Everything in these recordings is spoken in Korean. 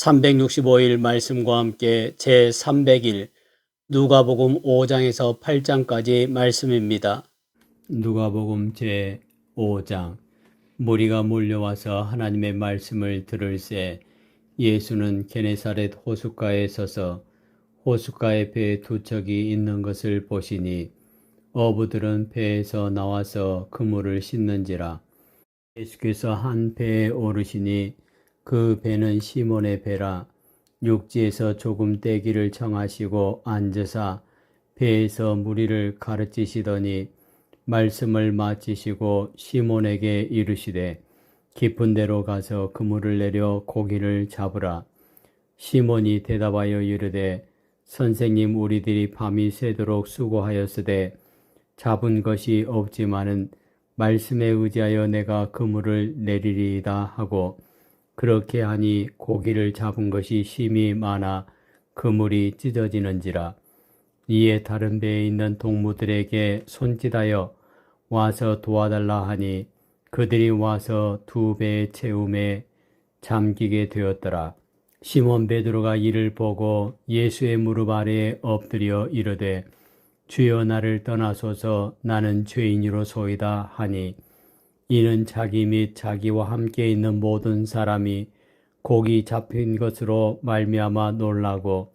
365일 말씀과 함께 제300일 누가복음 5장에서 8장까지 말씀입니다. 누가복음 제5장. 무리가 몰려와서 하나님의 말씀을 들을새 예수는 게네사렛 호숫가에 서서 호숫가에 배 두 척이 있는 것을 보시니 어부들은 배에서 나와서 그물을 씻는지라. 예수께서 한 배에 오르시니 그 배는 시몬의 배라. 육지에서 조금 떼기를 청하시고 앉으사 배에서 무리를 가르치시더니 말씀을 마치시고 시몬에게 이르시되 깊은 데로 가서 그물을 내려 고기를 잡으라. 시몬이 대답하여 이르되 선생님, 우리들이 밤이 새도록 수고하였으되 잡은 것이 없지만은 말씀에 의지하여 내가 그물을 내리리이다 하고 그렇게 하니 고기를 잡은 것이 심히 많아 그물이 찢어지는지라. 이에 다른 배에 있는 동무들에게 손짓하여 와서 도와달라 하니 그들이 와서 두 배의 채움에 잠기게 되었더라. 시몬 베드로가 이를 보고 예수의 무릎 아래에 엎드려 이르되 주여, 나를 떠나소서, 나는 죄인이로소이다 하니 이는 자기 및 자기와 함께 있는 모든 사람이 고기 잡힌 것으로 말미암아 놀라고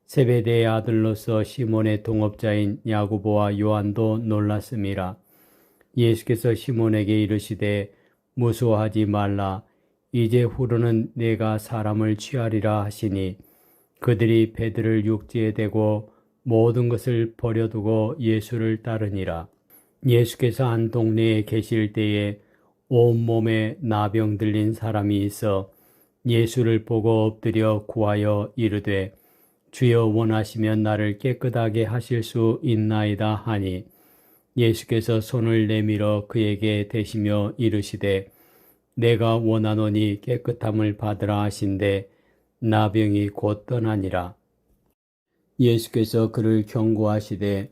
세베대의 아들로서 시몬의 동업자인 야고보와 요한도 놀랐음이라. 예수께서 시몬에게 이르시되 무수하지 말라. 이제 후로는 내가 사람을 취하리라 하시니 그들이 배들을 육지에 대고 모든 것을 버려두고 예수를 따르니라. 예수께서 한 동네에 계실 때에 온몸에 나병 들린 사람이 있어 예수를 보고 엎드려 구하여 이르되 주여, 원하시면 나를 깨끗하게 하실 수 있나이다 하니 예수께서 손을 내밀어 그에게 대시며 이르시되 내가 원하노니 깨끗함을 받으라 하신대 나병이 곧 떠나니라. 예수께서 그를 경고하시되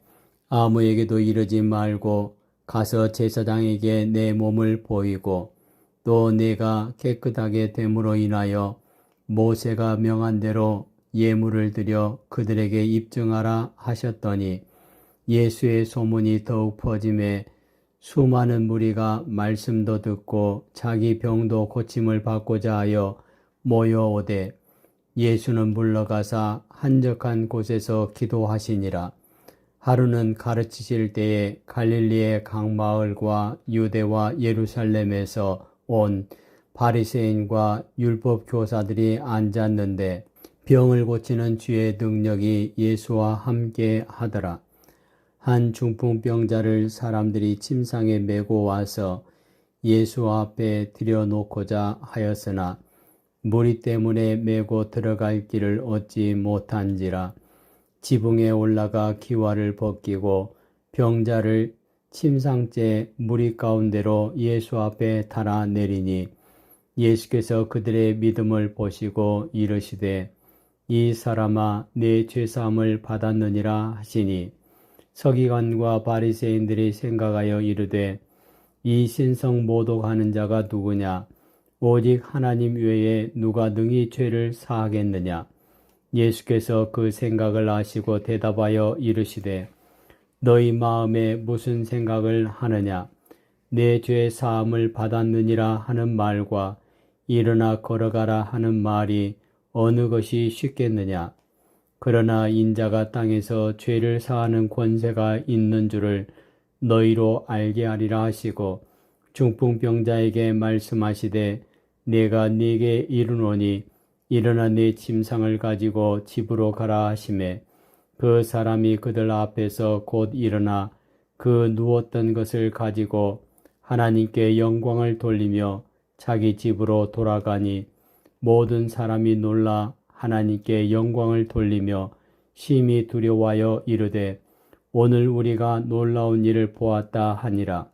아무에게도 이르지 말고 가서 제사장에게 내 몸을 보이고 또 내가 깨끗하게 됨으로 인하여 모세가 명한 대로 예물을 드려 그들에게 입증하라 하셨더니 예수의 소문이 더욱 퍼짐에 수많은 무리가 말씀도 듣고 자기 병도 고침을 받고자 하여 모여오되 예수는 물러가사 한적한 곳에서 기도하시니라. 하루는 가르치실 때에 갈릴리의 각 마을과 유대와 예루살렘에서 온 바리새인과 율법 교사들이 앉았는데 병을 고치는 주의 능력이 예수와 함께 하더라. 한 중풍병자를 사람들이 침상에 메고 와서 예수 앞에 들여놓고자 하였으나 무리 때문에 메고 들어갈 길을 얻지 못한지라. 지붕에 올라가 기와를 벗기고 병자를 침상째 무리 가운데로 예수 앞에 달아 내리니 예수께서 그들의 믿음을 보시고 이르시되 이 사람아, 내 죄사함을 받았느니라 하시니 서기관과 바리새인들이 생각하여 이르되 이 신성 모독하는 자가 누구냐? 오직 하나님 외에 누가 능히 죄를 사하겠느냐? 예수께서 그 생각을 아시고 대답하여 이르시되 너희 마음에 무슨 생각을 하느냐? 내 죄 사함을 받았느니라 하는 말과 일어나 걸어가라 하는 말이 어느 것이 쉽겠느냐? 그러나 인자가 땅에서 죄를 사하는 권세가 있는 줄을 너희로 알게 하리라 하시고 중풍병자에게 말씀하시되 내가 네게 이르노니 일어나 네 침상을 가지고 집으로 가라 하시매 그 사람이 그들 앞에서 곧 일어나 그 누웠던 것을 가지고 하나님께 영광을 돌리며 자기 집으로 돌아가니 모든 사람이 놀라 하나님께 영광을 돌리며 심히 두려워하여 이르되 오늘 우리가 놀라운 일을 보았다 하니라.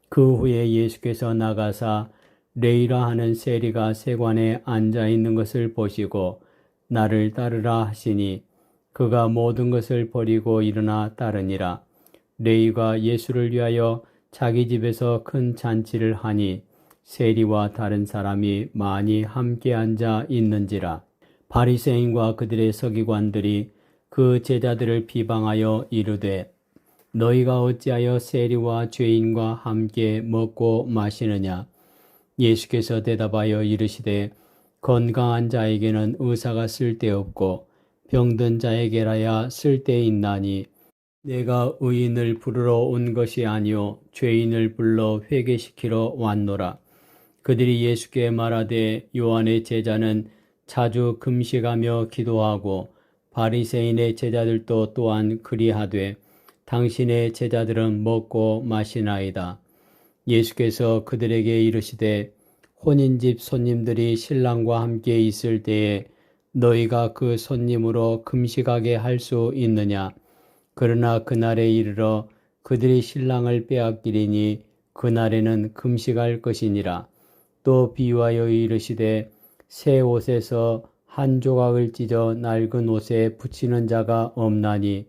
그 후에 예수께서 나가사 레이라 하는 세리가 세관에 앉아 있는 것을 보시고 나를 따르라 하시니 그가 모든 것을 버리고 일어나 따르니라. 레이가 예수를 위하여 자기 집에서 큰 잔치를 하니 세리와 다른 사람이 많이 함께 앉아 있는지라. 바리새인과 그들의 서기관들이 그 제자들을 비방하여 이르되 너희가 어찌하여 세리와 죄인과 함께 먹고 마시느냐. 예수께서 대답하여 이르시되 건강한 자에게는 의사가 쓸데없고 병든 자에게라야 쓸데있나니 내가 의인을 부르러 온 것이 아니요 죄인을 불러 회개시키러 왔노라. 그들이 예수께 말하되 요한의 제자는 자주 금식하며 기도하고 바리새인의 제자들도 또한 그리하되 당신의 제자들은 먹고 마시나이다. 예수께서 그들에게 이르시되 혼인집 손님들이 신랑과 함께 있을 때에 너희가 그 손님으로 금식하게 할 수 있느냐. 그러나 그날에 이르러 그들이 신랑을 빼앗기리니 그날에는 금식할 것이니라. 또 비유하여 이르시되 새 옷에서 한 조각을 찢어 낡은 옷에 붙이는 자가 없나니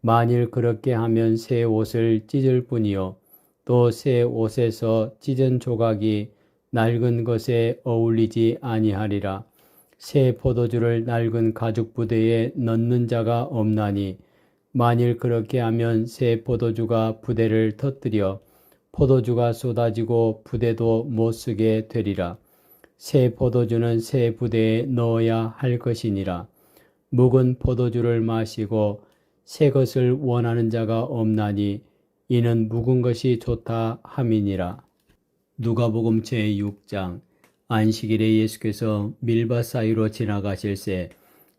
만일 그렇게 하면 새 옷을 찢을 뿐이요 또 새 옷에서 찢은 조각이 낡은 것에 어울리지 아니하리라. 새 포도주를 낡은 가죽 부대에 넣는 자가 없나니 만일 그렇게 하면 새 포도주가 부대를 터뜨려 포도주가 쏟아지고 부대도 못 쓰게 되리라. 새 포도주는 새 부대에 넣어야 할 것이니라. 묵은 포도주를 마시고 새 것을 원하는 자가 없나니 이는 묵은 것이 좋다 함이니라. 누가복음 제6장. 안식일에 예수께서 밀밭 사이로 지나가실새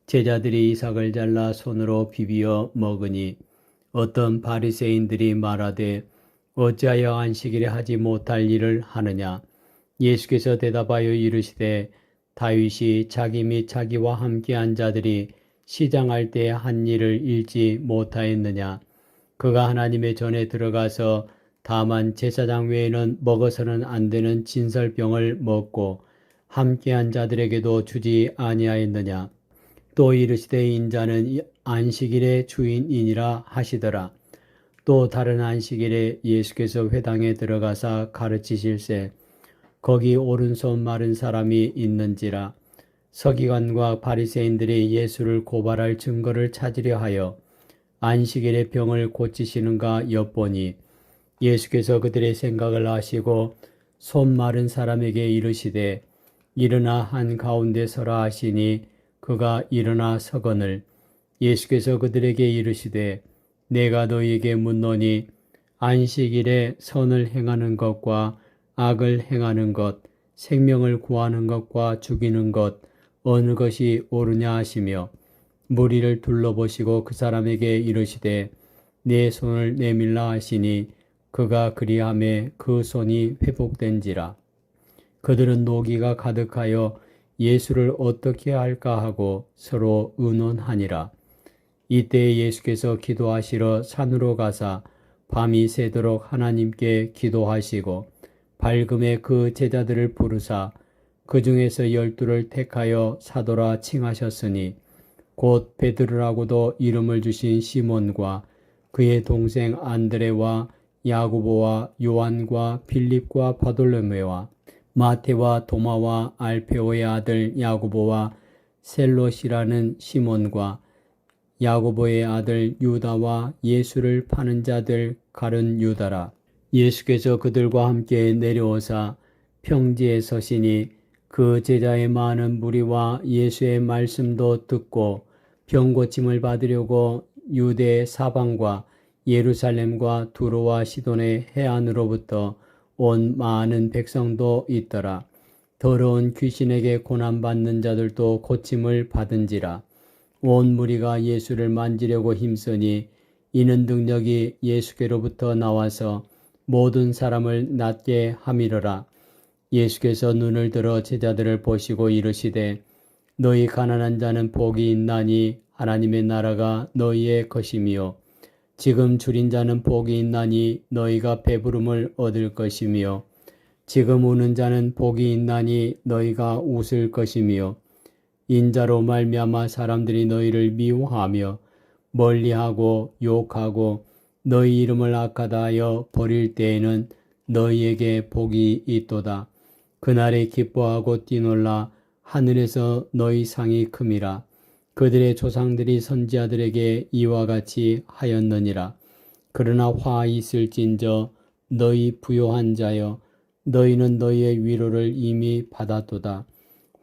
제자들이 이삭을 잘라 손으로 비비어 먹으니 어떤 바리새인들이 말하되 어찌하여 안식일에 하지 못할 일을 하느냐. 예수께서 대답하여 이르시되 다윗이 자기 및 자기와 함께한 자들이 시장할 때 한 일을 잃지 못하였느냐. 그가 하나님의 전에 들어가서 다만 제사장 외에는 먹어서는 안 되는 진설병을 먹고 함께한 자들에게도 주지 아니하였느냐. 또 이르시되 인자는 안식일의 주인이니라 하시더라. 또 다른 안식일에 예수께서 회당에 들어가사 가르치실새 거기 오른손 마른 사람이 있는지라. 서기관과 바리새인들이 예수를 고발할 증거를 찾으려 하여 안식일에 병을 고치시는가 엿보니 예수께서 그들의 생각을 아시고 손 마른 사람에게 이르시되 일어나 한 가운데 서라 하시니 그가 일어나 서거늘. 예수께서 그들에게 이르시되 내가 너희에게 묻노니 안식일에 선을 행하는 것과 악을 행하는 것, 생명을 구하는 것과 죽이는 것 어느 것이 옳으냐 하시며 무리를 둘러보시고 그 사람에게 이르시되 내 손을 내밀라 하시니 그가 그리하매 그 손이 회복된지라. 그들은 노기가 가득하여 예수를 어떻게 할까 하고 서로 의논하니라. 이때 예수께서 기도하시러 산으로 가사 밤이 새도록 하나님께 기도하시고 밝음에 그 제자들을 부르사 그 중에서 12를 택하여 사도라 칭하셨으니 곧 베드로라고도 이름을 주신 시몬과 그의 동생 안드레와 야고보와 요한과 빌립과 바돌로메와 마태와 도마와 알페오의 아들 야고보와 셀롯이라는 시몬과 야고보의 아들 유다와 예수를 파는 자들 가룟 유다라. 예수께서 그들과 함께 내려오사 평지에 서시니 그 제자의 많은 무리와 예수의 말씀도 듣고 병고침을 받으려고 유대 사방과 예루살렘과 두로와 시돈의 해안으로부터 온 많은 백성도 있더라. 더러운 귀신에게 고난받는 자들도 고침을 받은지라. 온 무리가 예수를 만지려고 힘쓰니 이는 능력이 예수께로부터 나와서 모든 사람을 낫게 함이러라. 예수께서 눈을 들어 제자들을 보시고 이르시되 너희 가난한 자는 복이 있나니 하나님의 나라가 너희의 것이며 지금 줄인 자는 복이 있나니 너희가 배부름을 얻을 것이며 지금 우는 자는 복이 있나니 너희가 웃을 것이며 인자로 말미암아 사람들이 너희를 미워하며 멀리하고 욕하고 너희 이름을 악하다 하여 버릴 때에는 너희에게 복이 있도다. 그날에 기뻐하고 뛰놀라. 하늘에서 너희 상이 큼이라. 그들의 조상들이 선지자들에게 이와 같이 하였느니라. 그러나 화 있을진저 너희 부요한 자여, 너희는 너희의 위로를 이미 받았도다.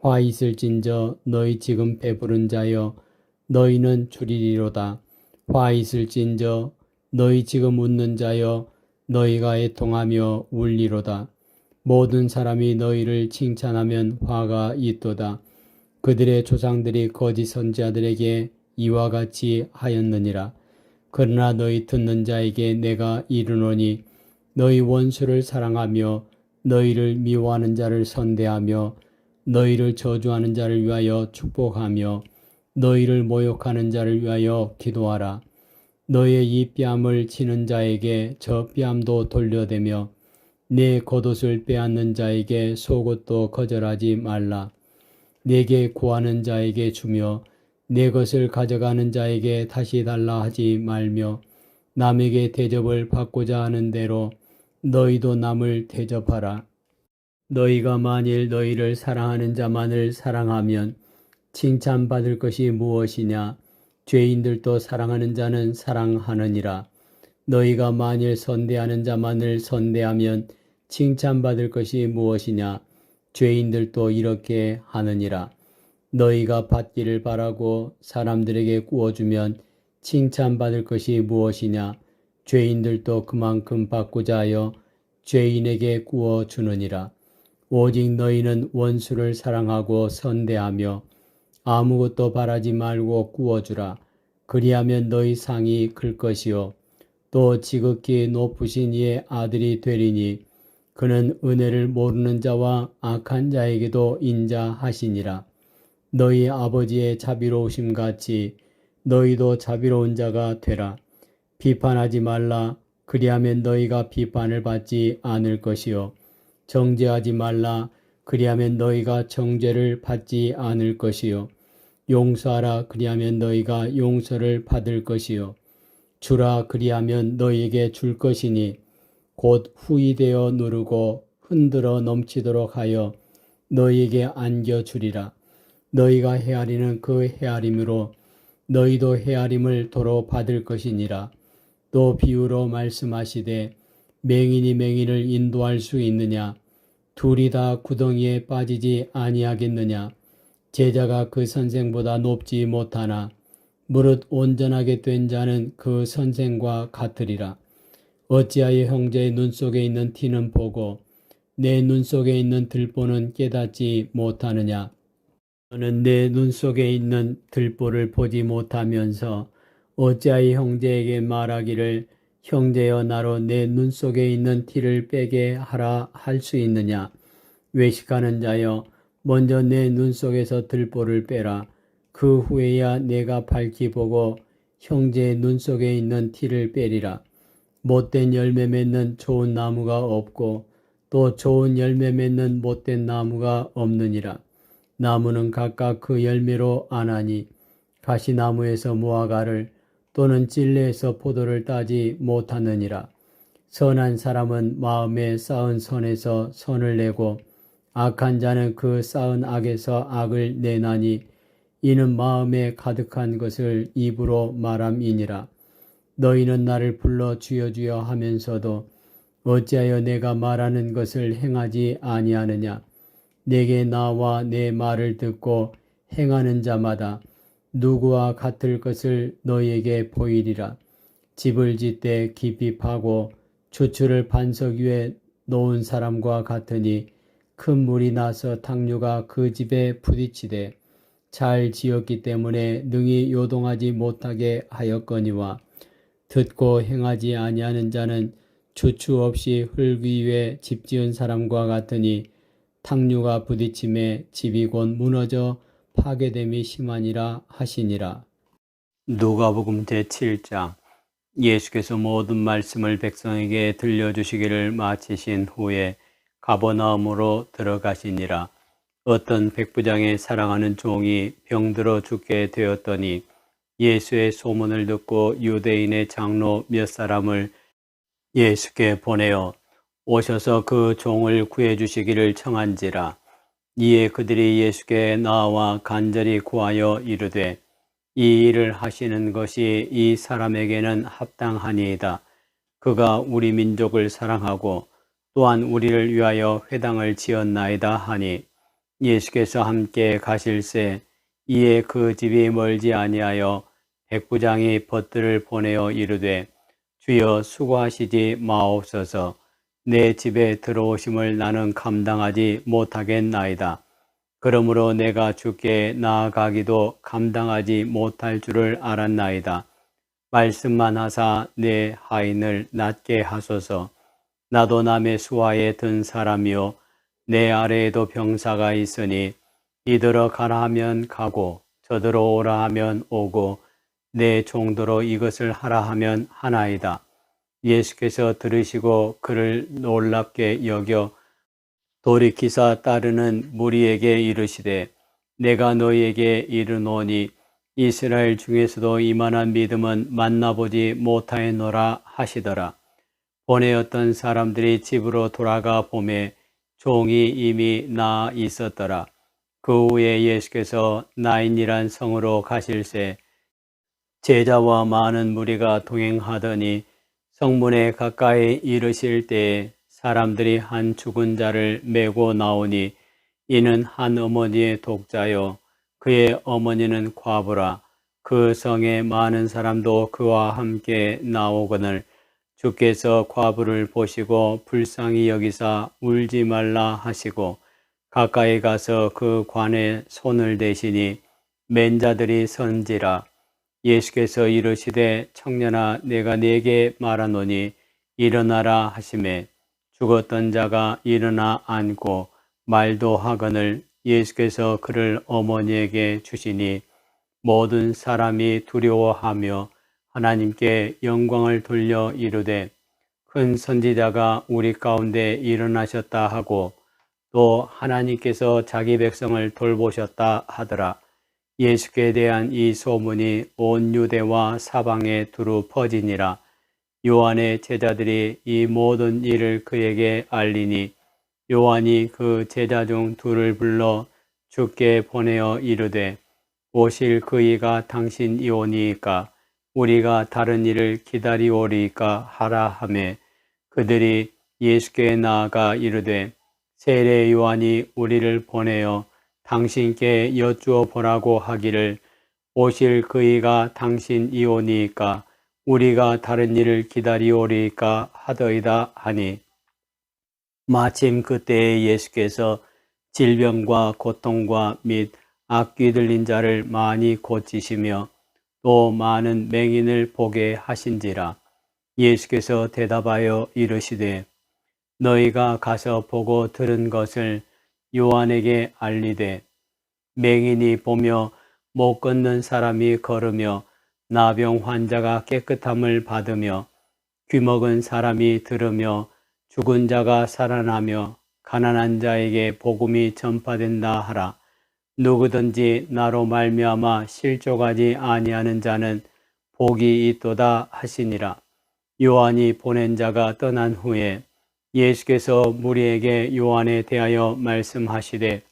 화 있을진저 너희 지금 배부른 자여, 너희는 줄이리로다. 화 있을진저 너희 지금 웃는 자여, 너희가 애통하며 울리로다. 모든 사람이 너희를 칭찬하면 화가 있도다. 그들의 조상들이 거짓 선지자들에게 이와 같이 하였느니라. 그러나 너희 듣는 자에게 내가 이르노니 너희 원수를 사랑하며 너희를 미워하는 자를 선대하며 너희를 저주하는 자를 위하여 축복하며 너희를 모욕하는 자를 위하여 기도하라. 너희의 이 뺨을 치는 자에게 저 뺨도 돌려대며 내 겉옷을 빼앗는 자에게 속옷도 거절하지 말라. 내게 구하는 자에게 주며 내 것을 가져가는 자에게 다시 달라 하지 말며 남에게 대접을 받고자 하는 대로 너희도 남을 대접하라. 너희가 만일 너희를 사랑하는 자만을 사랑하면 칭찬받을 것이 무엇이냐? 죄인들도 사랑하는 자는 사랑하느니라. 너희가 만일 선대하는 자만을 선대하면 칭찬받을 것이 무엇이냐? 죄인들도 이렇게 하느니라. 너희가 받기를 바라고 사람들에게 구워주면 칭찬받을 것이 무엇이냐? 죄인들도 그만큼 받고자 하여 죄인에게 구워주느니라. 오직 너희는 원수를 사랑하고 선대하며 아무것도 바라지 말고 구워주라. 그리하면 너희 상이 클 것이요 또 지극히 높으신 이의 아들이 되리니 그는 은혜를 모르는 자와 악한 자에게도 인자하시니라. 너희 아버지의 자비로우심 같이 너희도 자비로운 자가 되라. 비판하지 말라. 그리하면 너희가 비판을 받지 않을 것이요 정죄하지 말라. 그리하면 너희가 정죄를 받지 않을 것이요 용서하라. 그리하면 너희가 용서를 받을 것이요 주라. 그리하면 너희에게 줄 것이니 곧 후이되어 누르고 흔들어 넘치도록 하여 너희에게 안겨주리라. 너희가 헤아리는 그 헤아림으로 너희도 헤아림을 도로 받을 것이니라. 또 비유로 말씀하시되 맹인이 맹인을 인도할 수 있느냐? 둘이 다 구덩이에 빠지지 아니하겠느냐? 제자가 그 선생보다 높지 못하나 무릇 온전하게 된 자는 그 선생과 같으리라. 어찌하여 형제의 눈 속에 있는 티는 보고 내 눈 속에 있는 들보는 깨닫지 못하느냐? 너는 내 눈 속에 있는 들보를 보지 못하면서 어찌하여 형제에게 말하기를 형제여 나로 내 눈 속에 있는 티를 빼게 하라 할 수 있느냐? 외식하는 자여 먼저 내 눈 속에서 들보를 빼라. 그 후에야 내가 밝히 보고 형제의 눈 속에 있는 티를 빼리라. 못된 열매 맺는 좋은 나무가 없고 또 좋은 열매 맺는 못된 나무가 없느니라. 나무는 각각 그 열매로 아나니 가시나무에서 무화과를 또는 찔레에서 포도를 따지 못하느니라. 선한 사람은 마음에 쌓은 선에서 선을 내고 악한 자는 그 쌓은 악에서 악을 내나니 이는 마음에 가득한 것을 입으로 말함이니라. 너희는 나를 불러 주여 주여 하면서도 어찌하여 내가 말하는 것을 행하지 아니하느냐? 내게 나와 내 말을 듣고 행하는 자마다 누구와 같을 것을 너희에게 보이리라. 집을 짓되 깊이 파고 주추를 반석 위에 놓은 사람과 같으니 큰 물이 나서 탕류가 그 집에 부딪히되 잘 지었기 때문에 능히 요동하지 못하게 하였거니와 듣고 행하지 아니하는 자는 주추 없이 흙 위에 집 지은 사람과 같으니 탕류가 부딪힘에 집이 곧 무너져 파괴됨이 심하니라 하시니라. 누가복음 제7장. 예수께서 모든 말씀을 백성에게 들려주시기를 마치신 후에 가버나움으로 들어가시니라. 어떤 백부장의 사랑하는 종이 병들어 죽게 되었더니 예수의 소문을 듣고 유대인의 장로 몇 사람을 예수께 보내어 오셔서 그 종을 구해 주시기를 청한지라. 이에 그들이 예수께 나와 간절히 구하여 이르되 이 일을 하시는 것이 이 사람에게는 합당하니이다. 그가 우리 민족을 사랑하고 또한 우리를 위하여 회당을 지었나이다 하니, 예수께서 함께 가실새 이에 그 집이 멀지 아니하여 백부장이 벗들을 보내어 이르되 주여 수고하시지 마옵소서. 내 집에 들어오심을 나는 감당하지 못하겠나이다. 그러므로 내가 주께 나아가기도 감당하지 못할 줄을 알았나이다. 말씀만 하사 내 하인을 낫게 하소서. 나도 남의 수하에 든 사람이요 내 아래에도 병사가 있으니 이들어 가라 하면 가고 저들어 오라 하면 오고 내 종도로 이것을 하라 하면 하나이다. 예수께서 들으시고 그를 놀랍게 여겨 돌이키사 따르는 무리에게 이르시되 내가 너희에게 이르노니 이스라엘 중에서도 이만한 믿음은 만나보지 못하였노라 하시더라. 보내었던 사람들이 집으로 돌아가 보매 종이 이미 나아 있었더라. 그 후에 예수께서 나인이란 성으로 가실새 제자와 많은 무리가 동행하더니 성문에 가까이 이르실 때에 사람들이 한 죽은 자를 메고 나오니 이는 한 어머니의 독자요 그의 어머니는 과부라. 그 성에 많은 사람도 그와 함께 나오거늘 주께서 과부를 보시고 불쌍히 여기사 울지 말라 하시고 가까이 가서 그 관에 손을 대시니 맨 자들이 선지라. 예수께서 이르시되 청년아 내가 네게 말하노니 일어나라 하시매 죽었던 자가 일어나 앉고 말도 하거늘 예수께서 그를 어머니에게 주시니 모든 사람이 두려워하며 하나님께 영광을 돌려 이르되 큰 선지자가 우리 가운데 일어나셨다 하고 또 하나님께서 자기 백성을 돌보셨다 하더라. 예수께 대한 이 소문이 온 유대와 사방에 두루 퍼지니라. 요한의 제자들이 이 모든 일을 그에게 알리니 요한이 그 제자 중 둘을 불러 주께 보내어 이르되 오실 그이가 당신이오니이까 우리가 다른 일을 기다리오리이까 하라 하매 그들이 예수께 나아가 이르되 세례 요한이 우리를 보내어 당신께 여쭈어 보라고 하기를 오실 그이가 당신이오니이까 우리가 다른 일을 기다리오리이까 하더이다 하니, 마침 그때에 예수께서 질병과 고통과 및 악귀 들린 자를 많이 고치시며 또 많은 맹인을 보게 하신지라. 예수께서 대답하여 이르시되 너희가 가서 보고 들은 것을 요한에게 알리되 맹인이 보며 못 걷는 사람이 걸으며 나병 환자가 깨끗함을 받으며 귀먹은 사람이 들으며 죽은 자가 살아나며 가난한 자에게 복음이 전파된다 하라. 누구든지 나로 말미암아 실족하지 아니하는 자는 복이 있도다 하시니라. 요한이 보낸 자가 떠난 후에 예수께서 무리에게 요한에 대하여 말씀하시되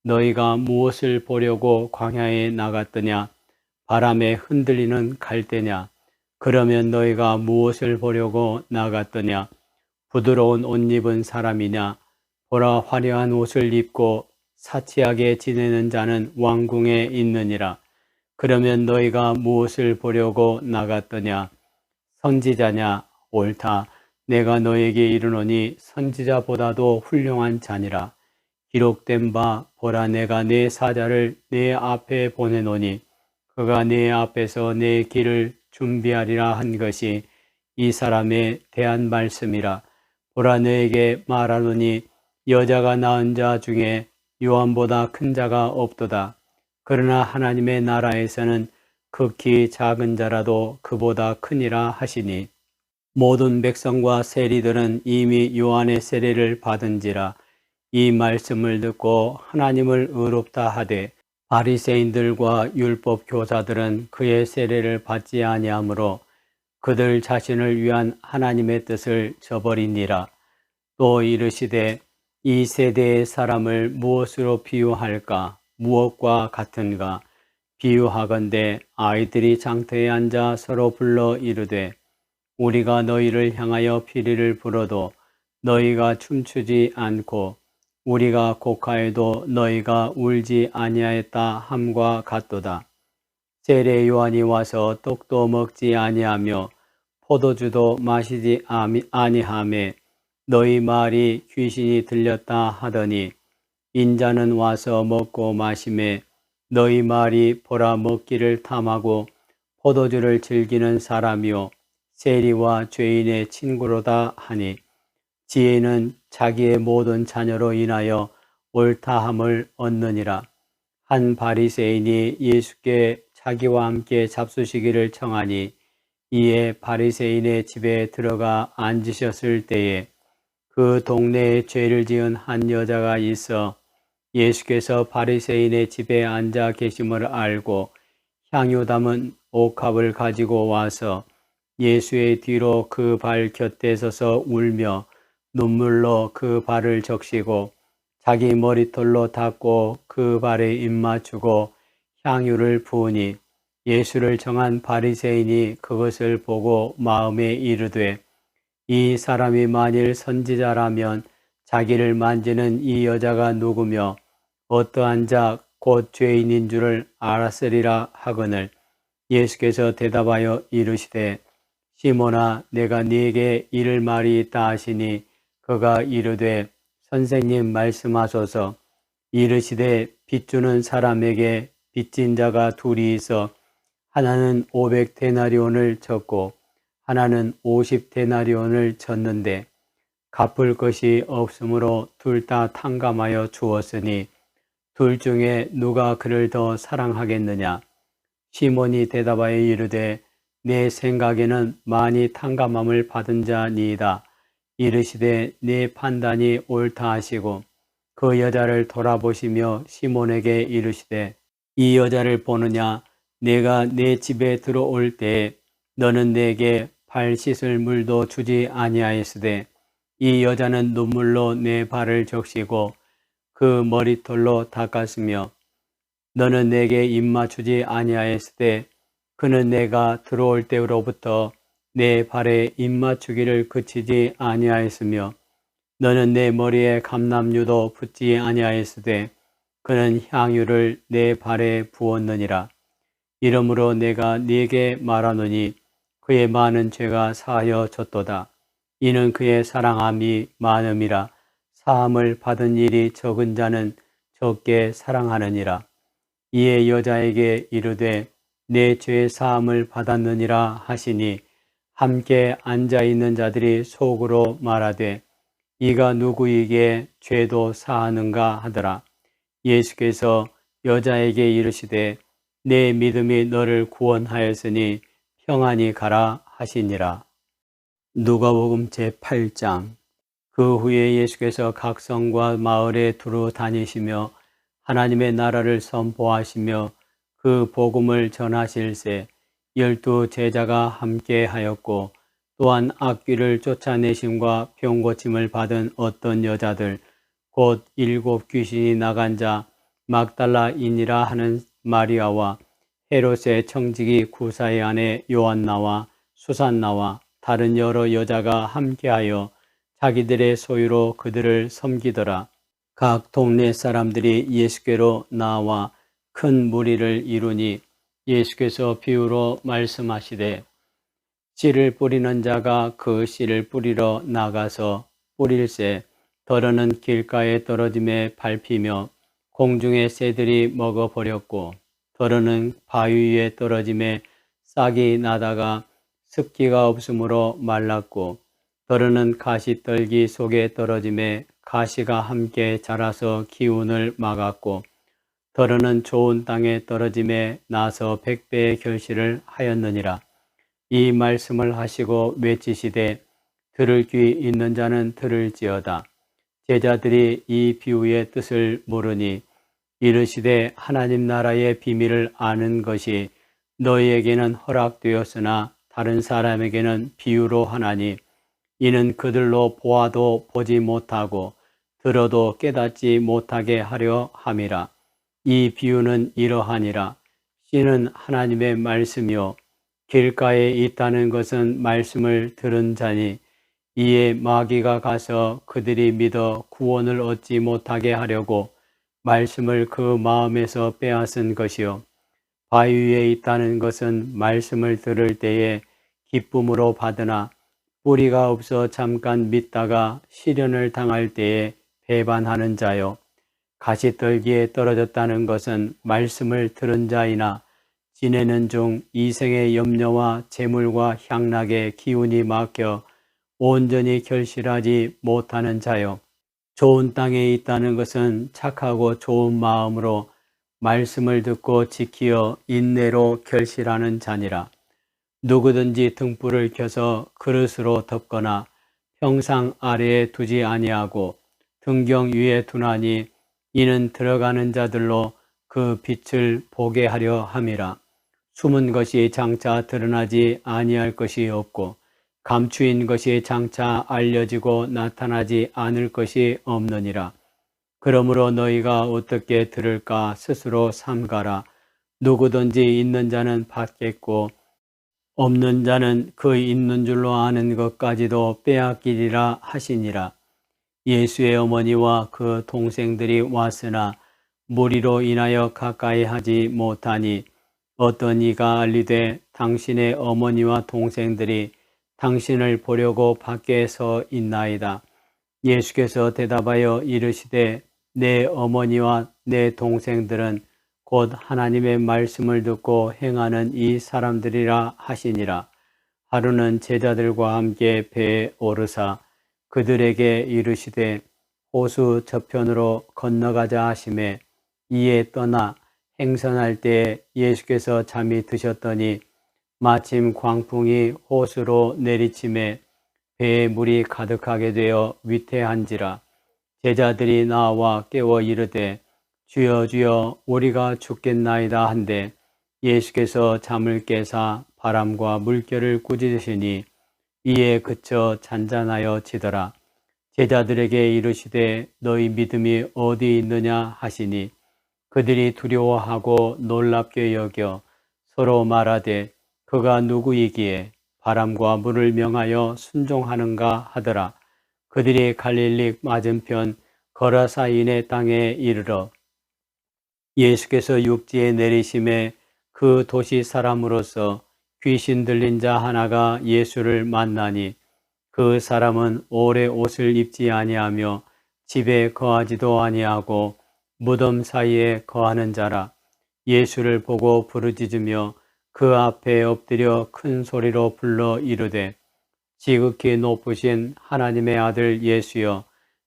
너희가 무엇을 보려고 광야에 나갔더냐? 바람에 흔들리는 갈대냐? 그러면 너희가 무엇을 보려고 나갔더냐? 부드러운 옷 입은 사람이냐? 보라 화려한 옷을 입고 사치하게 지내는 자는 왕궁에 있느니라. 그러면 너희가 무엇을 보려고 나갔더냐? 선지자냐? 옳다. 내가 너에게 이르노니 선지자보다도 훌륭한 자니라. 기록된 바 보라 내가 내 사자를 내 앞에 보내노니 그가 내 앞에서 내 길을 준비하리라 한 것이 이 사람에 대한 말씀이라. 보라 너에게 말하노니 여자가 낳은 자 중에 요한보다 큰 자가 없도다. 그러나 하나님의 나라에서는 극히 작은 자라도 그보다 크니라 하시니 모든 백성과 세리들은 이미 요한의 세례를 받은지라. 이 말씀을 듣고 하나님을 의롭다 하되 바리새인들과 율법 교사들은 그의 세례를 받지 아니하므로 그들 자신을 위한 하나님의 뜻을 저버리니라. 또 이르시되 이 세대의 사람을 무엇으로 비유할까? 무엇과 같은가? 비유하건대 아이들이 장터에 앉아 서로 불러 이르되 우리가 너희를 향하여 피리를 불어도 너희가 춤추지 않고 우리가 곡하여도 너희가 울지 아니하였다 함과 같도다. 세례 요한이 와서 떡도 먹지 아니하며 포도주도 마시지 아니하매 너희 말이 귀신이 들렸다 하더니 인자는 와서 먹고 마시매 너희 말이 보라 먹기를 탐하고 포도주를 즐기는 사람이요 세리와 죄인의 친구로다 하니 지혜는 자기의 모든 자녀로 인하여 옳다함을 얻느니라. 한 바리새인이 예수께 자기와 함께 잡수시기를 청하니 이에 바리새인의 집에 들어가 앉으셨을 때에 그 동네에 죄를 지은 한 여자가 있어 예수께서 바리새인의 집에 앉아 계심을 알고 향유 담은 옥합을 가지고 와서 예수의 뒤로 그 발 곁에 서서 울며 눈물로 그 발을 적시고 자기 머리털로 닦고 그 발에 입맞추고 향유를 부으니 예수를 정한 바리새인이 그것을 보고 마음에 이르되 이 사람이 만일 선지자라면 자기를 만지는 이 여자가 누구며 어떠한 자 곧 죄인인 줄을 알았으리라 하거늘 예수께서 대답하여 이르시되 시몬아 내가 네게 이를 말이 있다 하시니 그가 이르되 선생님 말씀하소서. 이르시되 빚주는 사람에게 빚진 자가 둘이 있어 하나는 500데나리온을 졌고 하나는 50데나리온을 졌는데 갚을 것이 없으므로 둘 다 탕감하여 주었으니 둘 중에 누가 그를 더 사랑하겠느냐? 시몬이 대답하여 이르되 내 생각에는 많이 탕감함을 받은 자니이다. 이르시되 내 판단이 옳다 하시고 그 여자를 돌아보시며 시몬에게 이르시되 이 여자를 보느냐? 내가 내 집에 들어올 때에 너는 내게 발 씻을 물도 주지 아니하였으되 이 여자는 눈물로 내 발을 적시고 그 머리털로 닦았으며 너는 내게 입맞추지 아니하였으되 그는 내가 들어올 때로부터 내 발에 입맞추기를 그치지 아니하였으며 너는 내 머리에 감람유도 붓지 아니하였으되 그는 향유를 내 발에 부었느니라. 이러므로 내가 네게 말하노니 그의 많은 죄가 사하여졌도다. 이는 그의 사랑함이 많음이라. 사함을 받은 일이 적은 자는 적게 사랑하느니라. 이에 여자에게 이르되 내 죄 사함을 받았느니라 하시니 함께 앉아있는 자들이 속으로 말하되 이가 누구에게 죄도 사하는가 하더라. 예수께서 여자에게 이르시되 내 믿음이 너를 구원하였으니 평안히 가라 하시니라. 누가복음 제8장. 그 후에 예수께서 각 성과 마을에 두루 다니시며 하나님의 나라를 선포하시며 그 복음을 전하실세 12 제자가 함께 하였고 또한 악귀를 쫓아내심과 병 고침을 받은 어떤 여자들 곧 7 귀신이 나간 자 막달라인이라 하는 마리아와 헤롯의 청지기 구사의 아내 요한나와 수산나와 다른 여러 여자가 함께하여 자기들의 소유로 그들을 섬기더라. 각 동네 사람들이 예수께로 나와 큰 무리를 이루니 예수께서 비유로 말씀하시되 씨를 뿌리는 자가 그 씨를 뿌리러 나가서 뿌릴새 더러는 길가에 떨어짐에 밟히며 공중의 새들이 먹어버렸고 더러는 바위 위에 떨어짐에 싹이 나다가 습기가 없으므로 말랐고 더러는 가시떨기 속에 떨어짐에 가시가 함께 자라서 기운을 막았고 더러는 좋은 땅에 떨어짐에 나서 100배의 결실을 하였느니라. 이 말씀을 하시고 외치시되 들을 귀 있는 자는 들을지어다. 제자들이 이 비유의 뜻을 모르니 이르시되 하나님 나라의 비밀을 아는 것이 너희에게는 허락되었으나 다른 사람에게는 비유로 하나니 이는 그들로 보아도 보지 못하고 들어도 깨닫지 못하게 하려 함이라. 이 비유는 이러하니라. 씨는 하나님의 말씀이요 길가에 있다는 것은 말씀을 들은 자니 이에 마귀가 가서 그들이 믿어 구원을 얻지 못하게 하려고 말씀을 그 마음에서 빼앗은 것이요 바위 위에 있다는 것은 말씀을 들을 때에 기쁨으로 받으나 뿌리가 없어 잠깐 믿다가 시련을 당할 때에 배반하는 자요 가시떨기에 떨어졌다는 것은 말씀을 들은 자이나 지내는 중 이생의 염려와 재물과 향락의 기운이 막혀 온전히 결실하지 못하는 자요. 좋은 땅에 있다는 것은 착하고 좋은 마음으로 말씀을 듣고 지키어 인내로 결실하는 자니라. 누구든지 등불을 켜서 그릇으로 덮거나 평상 아래에 두지 아니하고 등경 위에 두나니 이는 들어가는 자들로 그 빛을 보게 하려 함이라. 숨은 것이 장차 드러나지 아니할 것이 없고 감추인 것이 장차 알려지고 나타나지 않을 것이 없느니라. 그러므로 너희가 어떻게 들을까 스스로 삼가라. 누구든지 있는 자는 받겠고 없는 자는 그 있는 줄로 아는 것까지도 빼앗기리라 하시니라. 예수의 어머니와 그 동생들이 왔으나 무리로 인하여 가까이 하지 못하니 어떤 이가 알리되 당신의 어머니와 동생들이 당신을 보려고 밖에 서 있나이다. 예수께서 대답하여 이르시되 내 어머니와 내 동생들은 곧 하나님의 말씀을 듣고 행하는 이 사람들이라 하시니라. 하루는 제자들과 함께 배에 오르사 그들에게 이르시되 호수 저편으로 건너가자 하시매 이에 떠나 행선할 때에 예수께서 잠이 드셨더니 마침 광풍이 호수로 내리침에 배에 물이 가득하게 되어 위태한지라. 제자들이 나와 깨워 이르되 주여 주여 우리가 죽겠나이다 한데 예수께서 잠을 깨사 바람과 물결을 꾸짖으시니 이에 그쳐 잔잔하여 지더라. 제자들에게 이르시되 너희 믿음이 어디 있느냐 하시니 그들이 두려워하고 놀랍게 여겨 서로 말하되 그가 누구이기에 바람과 물을 명하여 순종하는가 하더라. 그들이 갈릴리 맞은편 거라사인의 땅에 이르러 예수께서 육지에 내리심에 그 도시 사람으로서 귀신 들린 자 하나가 예수를 만나니 그 사람은 오래 옷을 입지 아니하며 집에 거하지도 아니하고 무덤 사이에 거하는 자라. 예수를 보고 부르짖으며 그 앞에 엎드려 큰 소리로 불러 이르되 지극히 높으신 하나님의 아들 예수여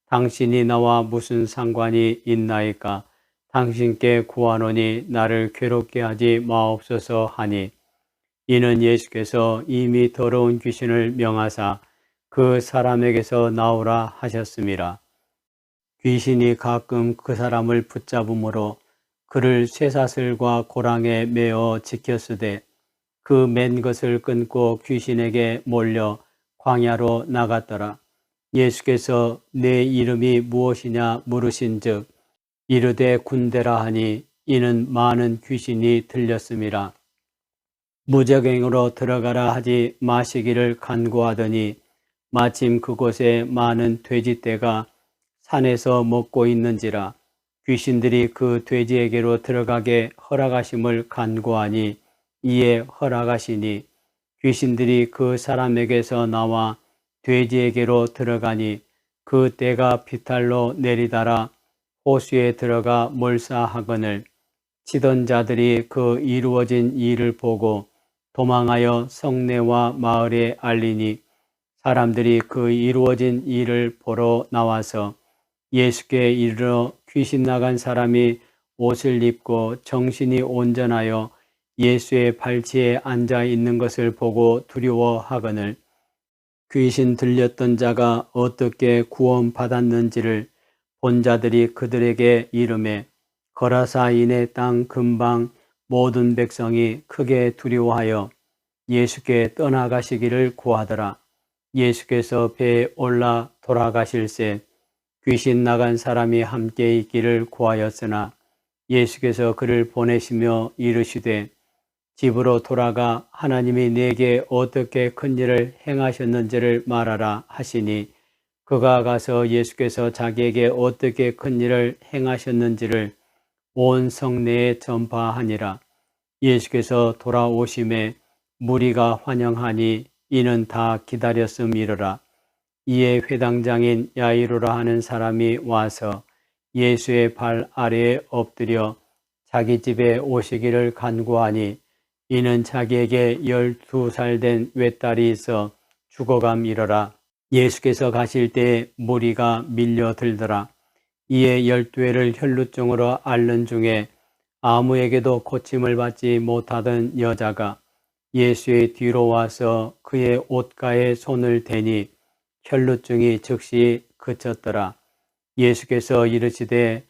당신이 나와 무슨 상관이 있나이까. 당신께 구하노니 나를 괴롭게 하지 마옵소서 하니 이는 예수께서 이미 더러운 귀신을 명하사 그 사람에게서 나오라 하셨음이라. 귀신이 가끔 그 사람을 붙잡음으로 그를 쇠사슬과 고랑에 매어 지켰으되 그 맨 것을 끊고 귀신에게 몰려 광야로 나갔더라. 예수께서 내 이름이 무엇이냐 물으신즉 이르되 군대라 하니 이는 많은 귀신이 들렸음이라. 무적행으로 들어가라 하지 마시기를 간구하더니 마침 그곳에 많은 돼지떼가 산에서 먹고 있는지라. 귀신들이 그 돼지에게로 들어가게 허락하심을 간구하니 이에 허락하시니 귀신들이 그 사람에게서 나와 돼지에게로 들어가니 그 떼가 비탈로 내리달아 호수에 들어가 몰사하거늘 치던 자들이 그 이루어진 일을 보고 도망하여 성내와 마을에 알리니 사람들이 그 이루어진 일을 보러 나와서 예수께 이르러 귀신 나간 사람이 옷을 입고 정신이 온전하여 예수의 발치에 앉아 있는 것을 보고 두려워하거늘 귀신 들렸던 자가 어떻게 구원받았는지를 본 자들이 그들에게 이르매 거라사인의 땅 근방 모든 백성이 크게 두려워하여 예수께 떠나가시기를 구하더라. 예수께서 배에 올라 돌아가실새 귀신 나간 사람이 함께 있기를 구하였으나 예수께서 그를 보내시며 이르시되 집으로 돌아가 하나님이 네게 어떻게 큰 일을 행하셨는지를 말하라 하시니 그가 가서 예수께서 자기에게 어떻게 큰 일을 행하셨는지를 온 성내에 전파하니라. 예수께서 돌아오심에 무리가 환영하니 이는 다 기다렸음이로라. 이에 회당장인 야이로라 하는 사람이 와서 예수의 발 아래에 엎드려 자기 집에 오시기를 간구하니 이는 자기에게 12살 된 외딸이 있어 죽어감이로라. 예수께서 가실 때에 무리가 밀려들더라. 이에 12회를 혈루증으로 앓는 중에 아무에게도 고침을 받지 못하던 여자가 예수의 뒤로 와서 그의 옷가에 손을 대니 혈루증이 즉시 그쳤더라. 예수께서 이르시되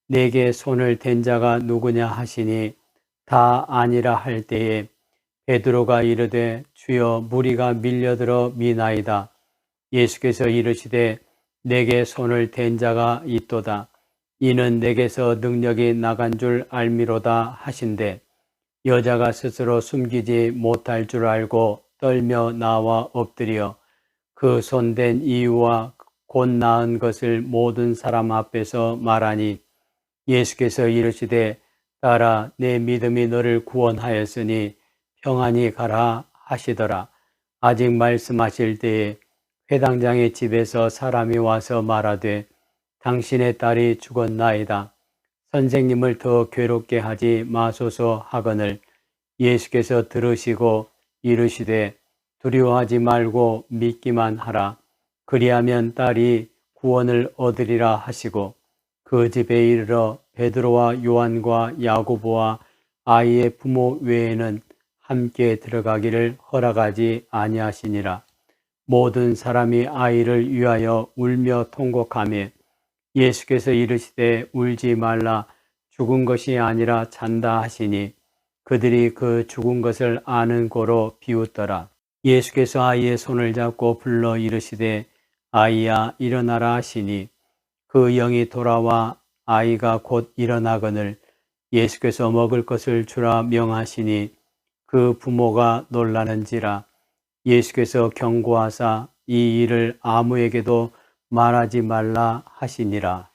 내게 손을 댄 자가 누구냐 하시니 다 아니라 할 때에 베드로가 이르되 주여 무리가 밀려들어 미나이다. 예수께서 이르시되 내게 손을 댄 자가 있도다. 이는 내게서 능력이 나간 줄 알미로다 하신대 여자가 스스로 숨기지 못할 줄 알고 떨며 나와 엎드려 그 손댄 이유와 곧 나은 것을 모든 사람 앞에서 말하니 예수께서 이르시되 딸아 내 믿음이 너를 구원하였으니 평안히 가라 하시더라. 아직 말씀하실 때에 회당장의 집에서 사람이 와서 말하되 당신의 딸이 죽었나이다. 선생님을 더 괴롭게 하지 마소서 하거늘 예수께서 들으시고 이르시되 두려워하지 말고 믿기만 하라. 그리하면 딸이 구원을 얻으리라 하시고 그 집에 이르러 베드로와 요한과 야고보와 아이의 부모 외에는 함께 들어가기를 허락하지 아니하시니라. 모든 사람이 아이를 위하여 울며 통곡하며 예수께서 이르시되 울지 말라 죽은 것이 아니라 잔다 하시니 그들이 그 죽은 것을 아는 고로 비웃더라. 예수께서 아이의 손을 잡고 불러 이르시되 아이야 일어나라 하시니 그 영이 돌아와 아이가 곧 일어나거늘 예수께서 먹을 것을 주라 명하시니 그 부모가 놀라는지라. 예수께서 경고하사 이 일을 아무에게도 말하지 말라 하시니라.